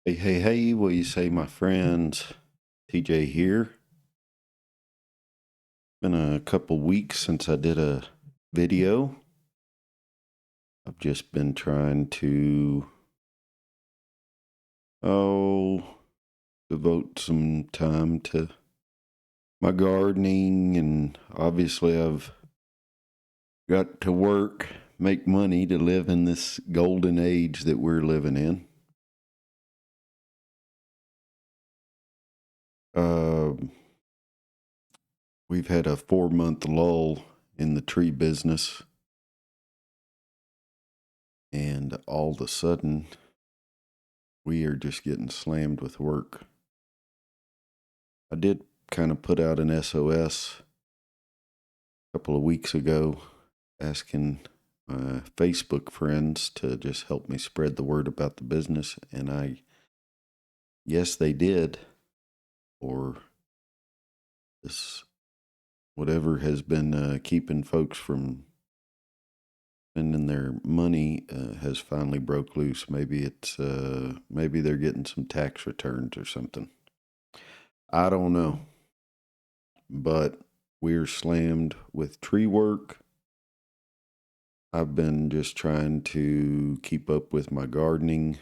Hey, hey, hey, will you say my friends? TJ here. Been a couple weeks since I did a video. I've just been trying to, oh, devote some time to my gardening, and obviously I've got to work, make money to live in this golden age that we're living in. Um, we've had a 4-month lull in the tree business, and all of a sudden, we are just getting slammed with work. I did kind of put out an SOS a couple of weeks ago asking my Facebook friends to just help me spread the word about the business. And yes, they did. Or this, whatever has been keeping folks from spending their money has finally broke loose. Maybe they're getting some tax returns or something. I don't know. But we're slammed with tree work. I've been just trying to keep up with my gardening.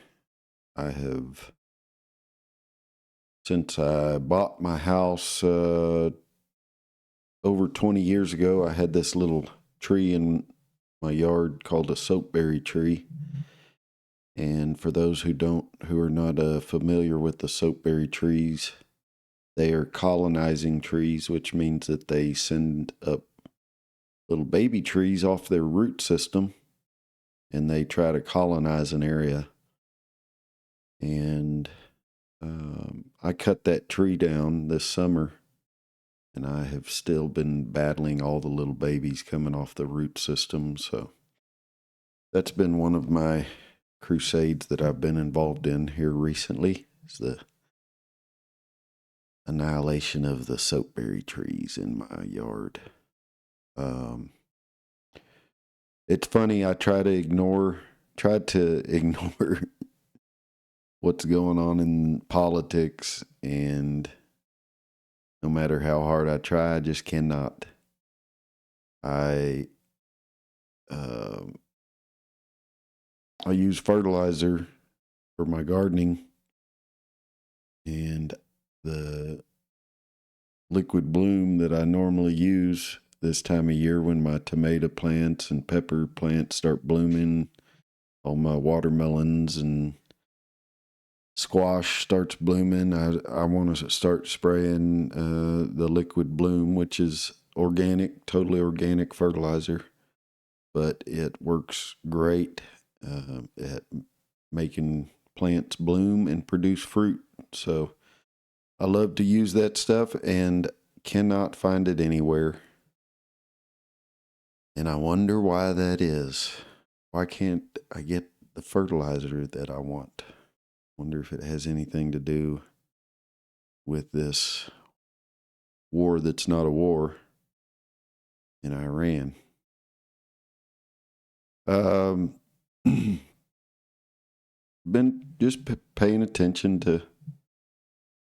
I have, since I bought my house over 20 years ago, I had this little tree in my yard called a soapberry tree. And for those who are not familiar with the soapberry trees, they are colonizing trees, which means that they send up little baby trees off their root system and they try to colonize an area. And I cut that tree down this summer, and I have still been battling all the little babies coming off the root system. So that's been one of my crusades that I've been involved in here recently, is the annihilation of the soapberry trees in my yard. Um, it's funny. I tried to ignore what's going on in politics, and no matter how hard I try, I just cannot. I um I use fertilizer for my gardening, and the liquid bloom that I normally use this time of year when my tomato plants and pepper plants start blooming, all my watermelons and squash starts blooming. I want to start spraying the liquid bloom, which is organic, totally organic fertilizer, but it works great at making plants bloom and produce fruit. So I love to use that stuff and cannot find it anywhere. And I wonder why that is. Why can't I get the fertilizer that I want? Wonder if it has anything to do with this war that's not a war in Iran. Um, been just paying attention to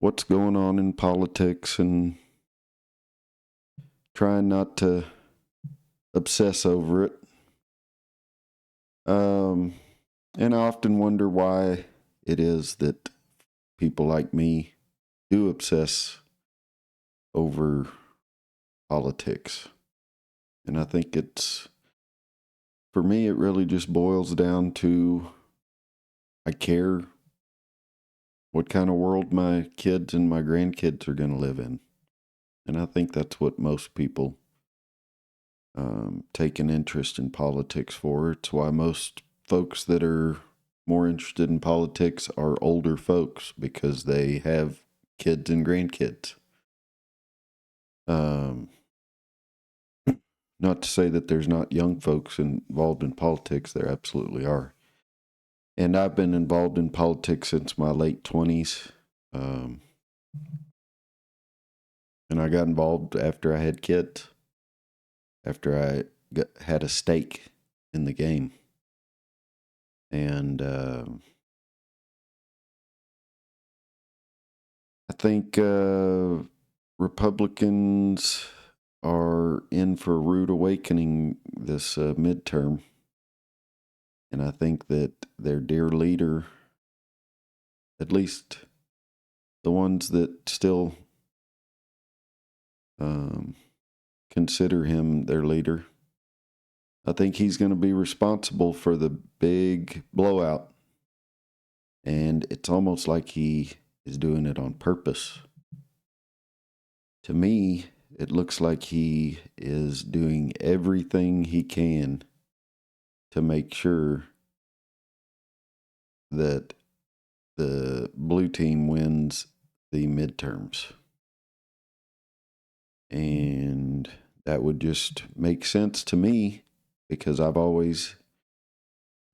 what's going on in politics and trying not to obsess over it. Um, and I often wonder why it is that people like me do obsess over politics. And I think for me, it really just boils down to I care what kind of world my kids and my grandkids are going to live in. And I think that's what most people take an interest in politics for. It's why most folks that are more interested in politics are older folks because they have kids and grandkids. Um, Not to say that there's not young folks involved in politics, there absolutely are. And I've been involved in politics since my late 20s. Um, and I got involved after I had kids, after had a stake in the game. And think Republicans are in for a rude awakening this midterm. And I think that their dear leader, at least the ones that still consider him their leader, I think he's going to be responsible for the big blowout. And it's almost like he is doing it on purpose. To me, it looks like he is doing everything he can to make sure that the blue team wins the midterms. And that would just make sense to me because I've always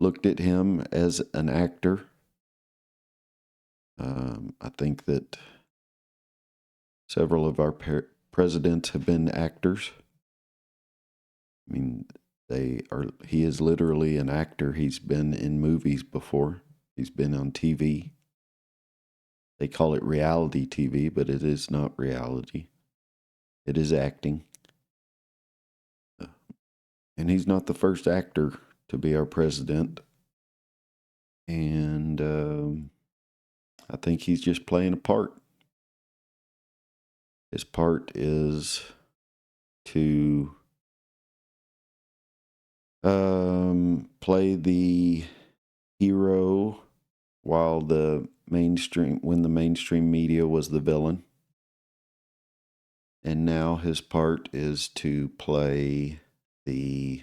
looked at him as an actor. I think that several of our presidents have been actors. I mean, he is literally an actor. He's been in movies before. He's been on TV. They call it reality TV, but it is not reality. It is acting. And he's not the first actor to be our president. And I think he's just playing a part. His part is to play the hero while when the mainstream media was the villain. And now his part is to play the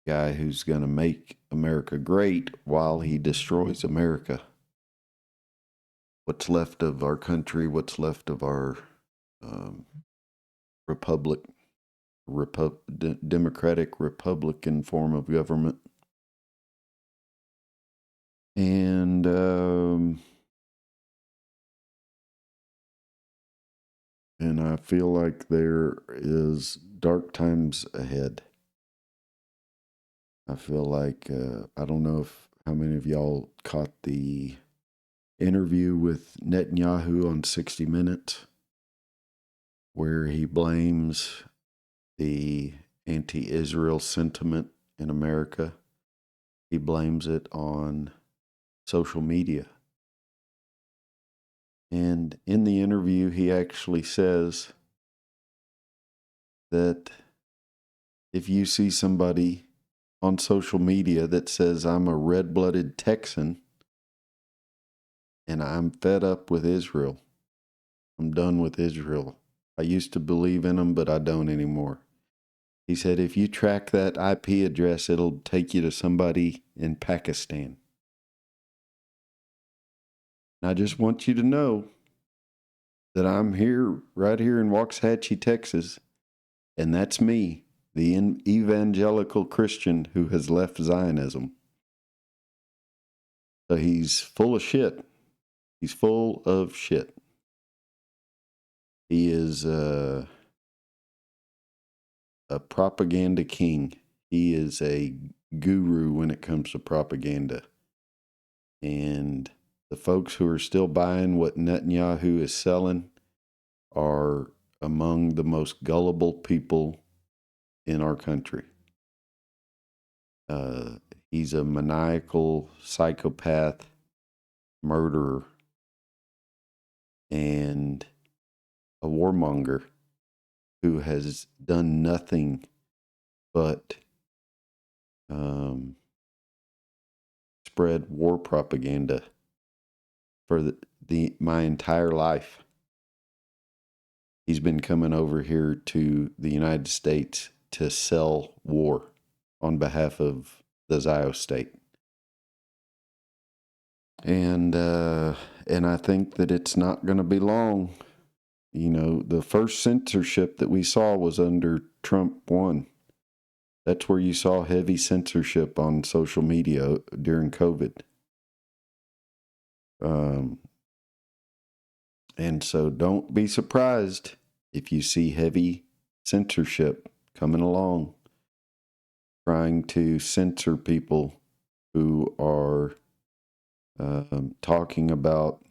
guy who's going to make America great while he destroys America. What's left of our country, what's left of our democratic republican form of government. And I feel like there is dark times ahead. I feel like, I don't know how many of y'all caught the interview with Netanyahu on 60 Minutes, where he blames the anti-Israel sentiment in America. He blames it on social media. And in the interview, he actually says that if you see somebody on social media that says, I'm a red-blooded Texan and I'm fed up with Israel, I'm done with Israel. I used to believe in them, but I don't anymore. He said, if you track that IP address, it'll take you to somebody in Pakistan. And I just want you to know that I'm right here in Waxahachie, Texas, and that's me, the evangelical Christian who has left Zionism. So he's full of shit. He's full of shit. He is a propaganda king. He is a guru when it comes to propaganda. And the folks who are still buying what Netanyahu is selling are among the most gullible people in our country. He's a maniacal psychopath, murderer, and a warmonger who has done nothing but spread war propaganda for my entire life. He's been coming over here to the United States to sell war on behalf of the Zio state. And I think that it's not going to be long. You know, the first censorship that we saw was under Trump 1. That's where you saw heavy censorship on social media during COVID. And so don't be surprised if you see heavy censorship coming along, trying to censor people who are talking about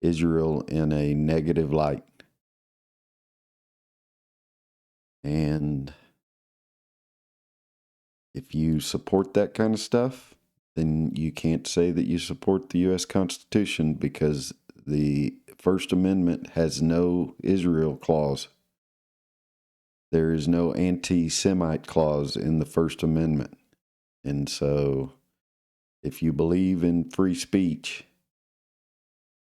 Israel in a negative light. And if you support that kind of stuff, then you can't say that you support the U.S. Constitution, because the First Amendment has no Israel clause. There is no anti-Semite clause in the First Amendment. And so if you believe in free speech,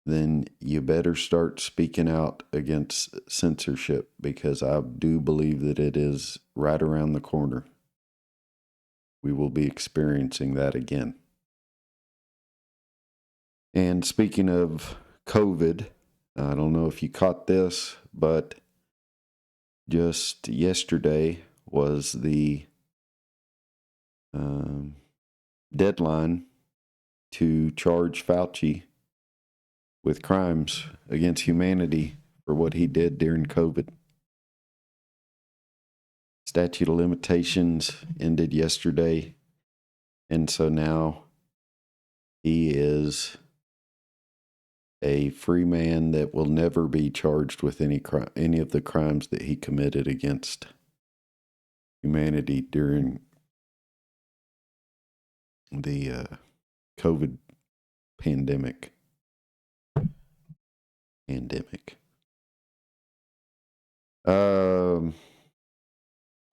then you better start speaking out against censorship, because I do believe that it is right around the corner. We will be experiencing that again. And speaking of COVID, I don't know if you caught this, but just yesterday was the deadline to charge Fauci with crimes against humanity for what he did during COVID. Statute of limitations ended yesterday, and so now he is a free man that will never be charged with any of the crimes that he committed against humanity during the COVID pandemic.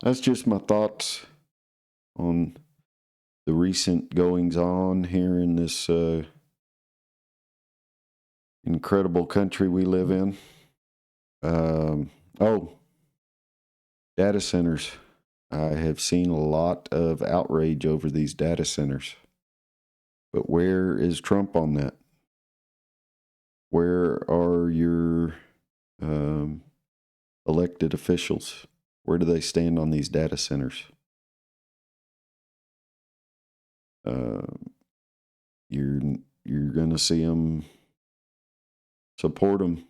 That's just my thoughts on the recent goings on here in this incredible country we live in. Data centers. I have seen a lot of outrage over these data centers. But where is Trump on that? Where are your elected officials? Where do they stand on these data centers? You're going to see them support them.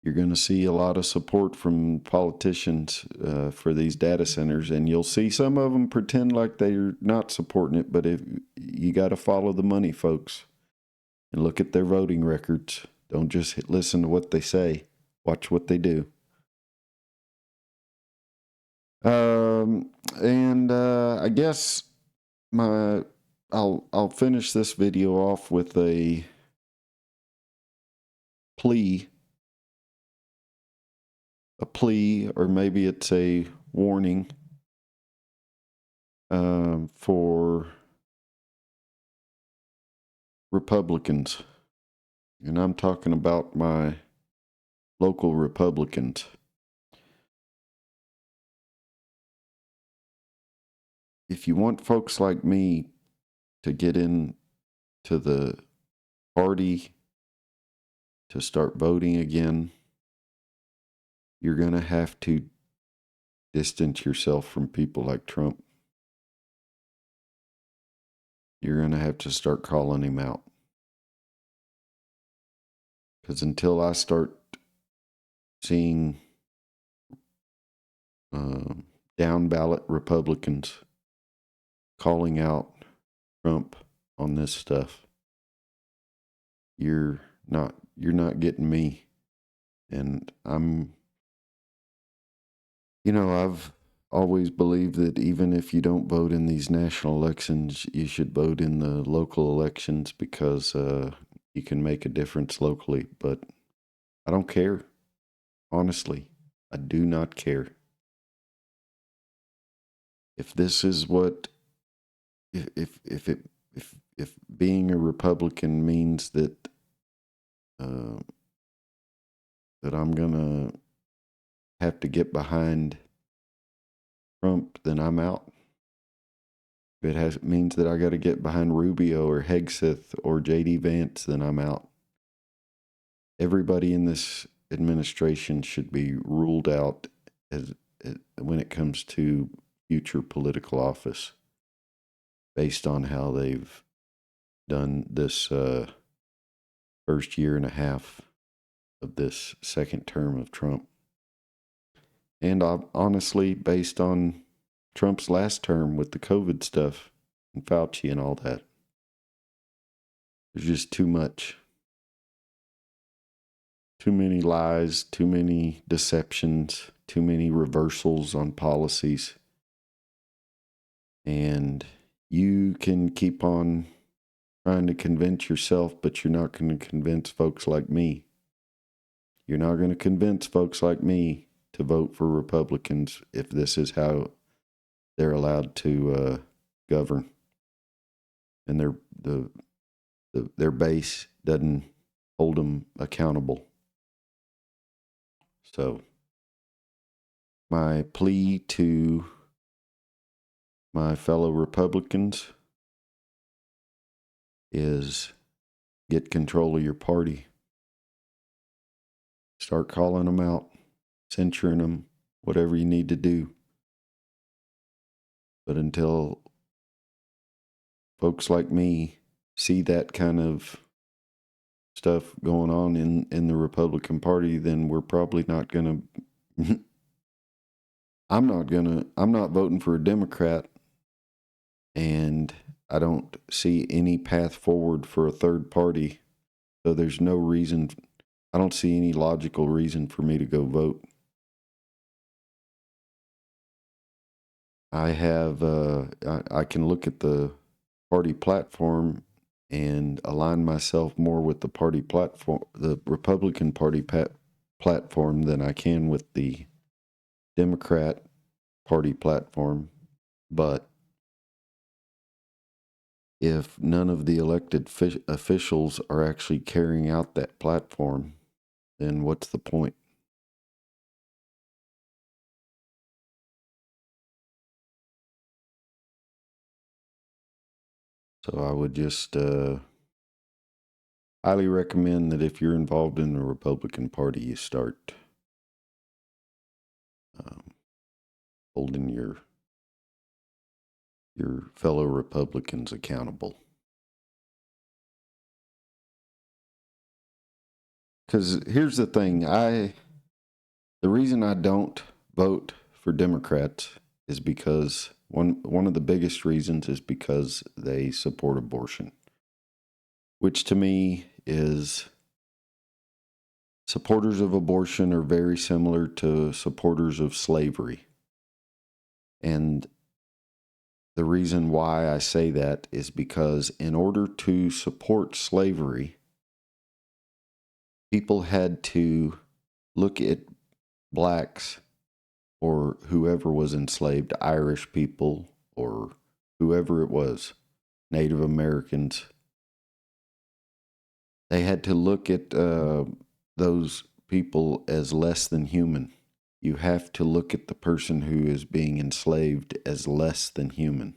You're going to see a lot of support from politicians for these data centers, and you'll see some of them pretend like they're not supporting it, but if you got to follow the money, folks, and look at their voting records. Don't just listen to what they say. Watch what they do. I guess I'll finish this video off with a plea, or maybe it's a warning for Republicans. And I'm talking about my local Republicans. If you want folks like me to get into the party, to start voting again, you're going to have to distance yourself from people like Trump. You're going to have to start calling him out. Because until I start seeing down ballot Republicans calling out Trump on this stuff, you're not getting me. And I've always believed that even if you don't vote in these national elections, you should vote in the local elections, because you can make a difference locally. But I don't care. Honestly, I do not care. If this is what, if being a Republican means that that I'm gonna have to get behind Trump, then I'm out. If it means that I got to get behind Rubio or Hegseth or J.D. Vance, then I'm out. Everybody in this administration should be ruled out when it comes to future political office, based on how they've done this first year and a half of this second term of Trump. And honestly, based on Trump's last term with the COVID stuff and Fauci and all that. There's just too much. Too many lies, too many deceptions, too many reversals on policies. And you can keep on trying to convince yourself, but you're not going to convince folks like me. You're not going to convince folks like me to vote for Republicans if this is how they're allowed to govern, and their base doesn't hold them accountable. So my plea to my fellow Republicans is get control of your party. Start calling them out, censoring them, whatever you need to do. But until folks like me see that kind of stuff going on in the Republican Party, then we're probably not going to I'm not voting for a Democrat, and I don't see any path forward for a third party. So there's no reason, I don't see any logical reason for me to go vote. I can look at the party platform and align myself more with the party platform, the Republican Party platform, than I can with the Democrat Party platform. But if none of the elected officials are actually carrying out that platform, then what's the point? So I would just highly recommend that if you're involved in the Republican Party, you start holding your fellow Republicans accountable. Because here's the thing, the reason I don't vote for Democrats is because one of the biggest reasons is because they support abortion, which to me is, supporters of abortion are very similar to supporters of slavery. And the reason why I say that is because in order to support slavery, people had to look at blacks or whoever was enslaved, Irish people or whoever it was, Native Americans. They had to look at those people as less than human. You have to look at the person who is being enslaved as less than human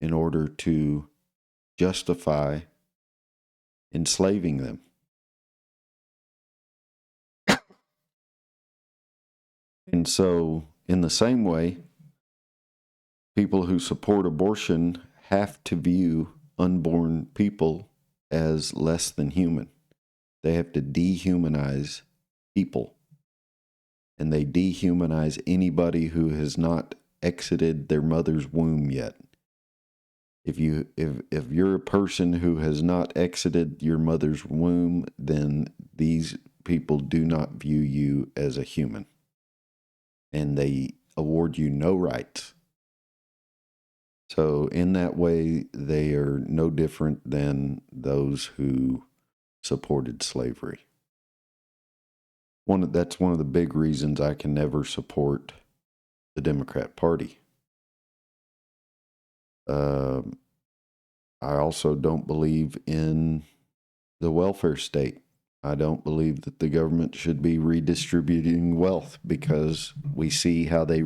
in order to justify enslaving them. And so, in the same way, people who support abortion have to view unborn people as less than human. They have to dehumanize people. And they dehumanize anybody who has not exited their mother's womb yet. If you're a person who has not exited your mother's womb, then these people do not view you as a human. And they award you no rights. So in that way, they are no different than those who supported slavery. That's one of the big reasons I can never support the Democrat Party. I also don't believe in the welfare state. I don't believe that the government should be redistributing wealth, because we see how the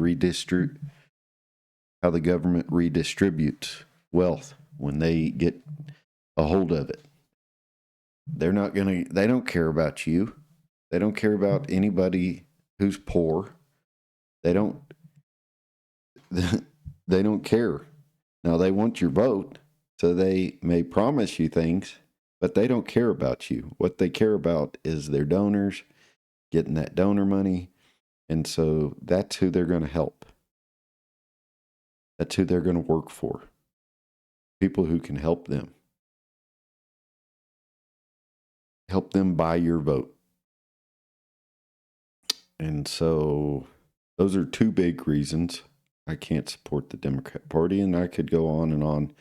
government redistributes wealth when they get a hold of it. They don't care about you. They don't care about anybody who's poor. They don't they don't care. Now they want your vote, so they may promise you things, but they don't care about you. What they care about is their donors, getting that donor money, and so that's who they're going to help. That's who they're going to work for. People who can help them. help them buy your vote. And so those are two big reasons I can't support the Democrat Party, and I could go on and on.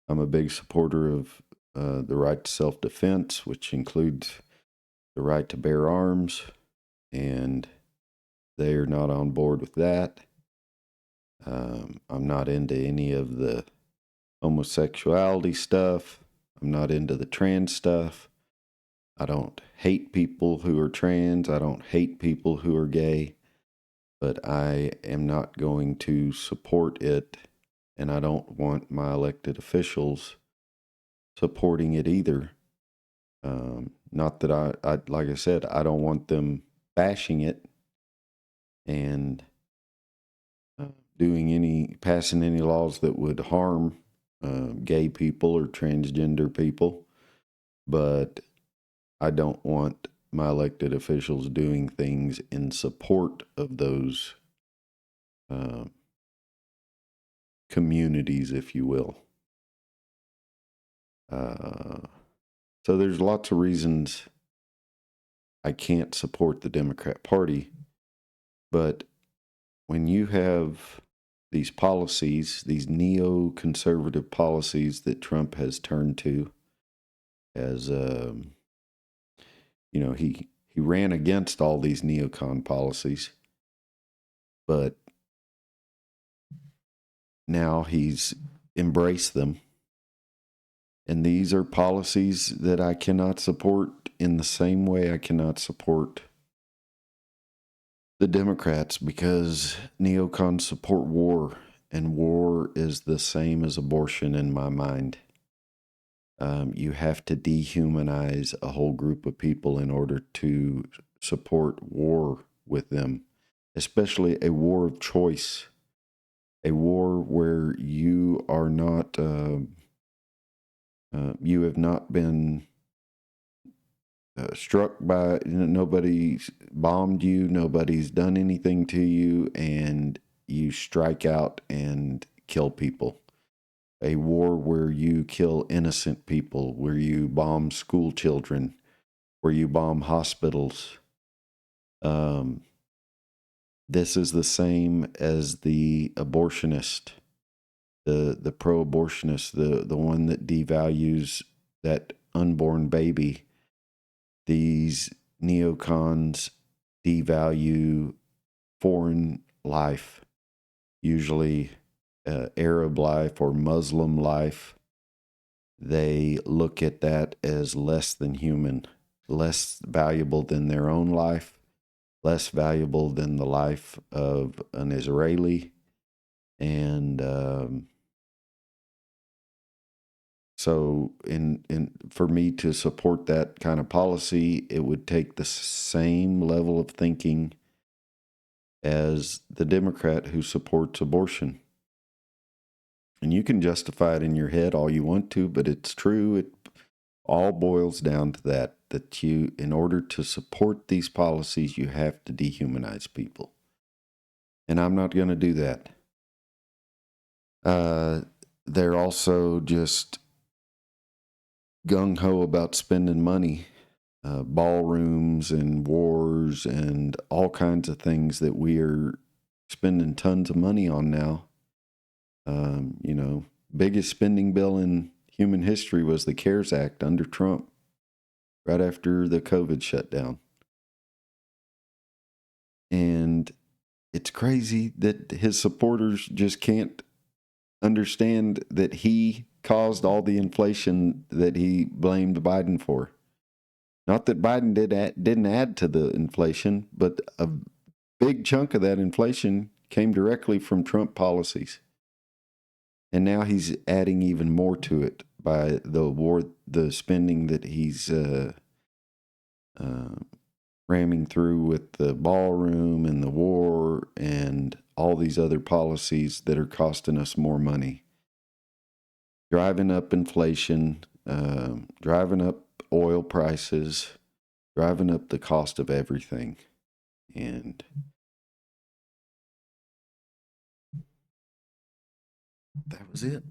I'm a big supporter of the right to self-defense, which includes the right to bear arms, and they are not on board with that. I'm not into any of the homosexuality stuff. I'm not into the trans stuff. I don't hate people who are trans. I don't hate people who are gay, but I am not going to support it, and I don't want my elected officials supporting it either. Not that I, like I said, I don't want them bashing it and passing any laws that would harm gay people or transgender people, but I don't want my elected officials doing things in support of those communities, if you will. So there's lots of reasons I can't support the Democrat Party, but when you have these policies, these neoconservative policies that Trump has turned to, as he ran against all these neocon policies, but now he's embraced them. And these are policies that I cannot support in the same way I cannot support the Democrats, because neocons support war, and war is the same as abortion in my mind. You have to dehumanize a whole group of people in order to support war with them, especially a war of choice, a war where you are not, you have not been struck by, nobody's bombed you, nobody's done anything to you, and you strike out and kill people. A war where you kill innocent people, where you bomb school children, where you bomb hospitals. This is the same as the abortionist, the pro-abortionist, the one that devalues that unborn baby. These neocons devalue foreign life, usually Arab life or Muslim life. They look at that as less than human, less valuable than their own life, less valuable than the life of an Israeli. And so for me to support that kind of policy, it would take the same level of thinking as the Democrat who supports abortion. And you can justify it in your head all you want to, but it's true. It all boils down to that you, in order to support these policies, you have to dehumanize people. And I'm not going to do that. They're also just gung-ho about spending money, ballrooms and wars and all kinds of things that we are spending tons of money on now. Biggest spending bill in human history was the CARES Act under Trump, right after the COVID shutdown. And it's crazy that his supporters just can't understand that he caused all the inflation that he blamed Biden for. Not that Biden didn't add to the inflation, but a big chunk of that inflation came directly from Trump policies. And now he's adding even more to it by the spending that he's ramming through with the ballroom and the war and all these other policies that are costing us more money. Driving up inflation, driving up oil prices, driving up the cost of everything. And that was it.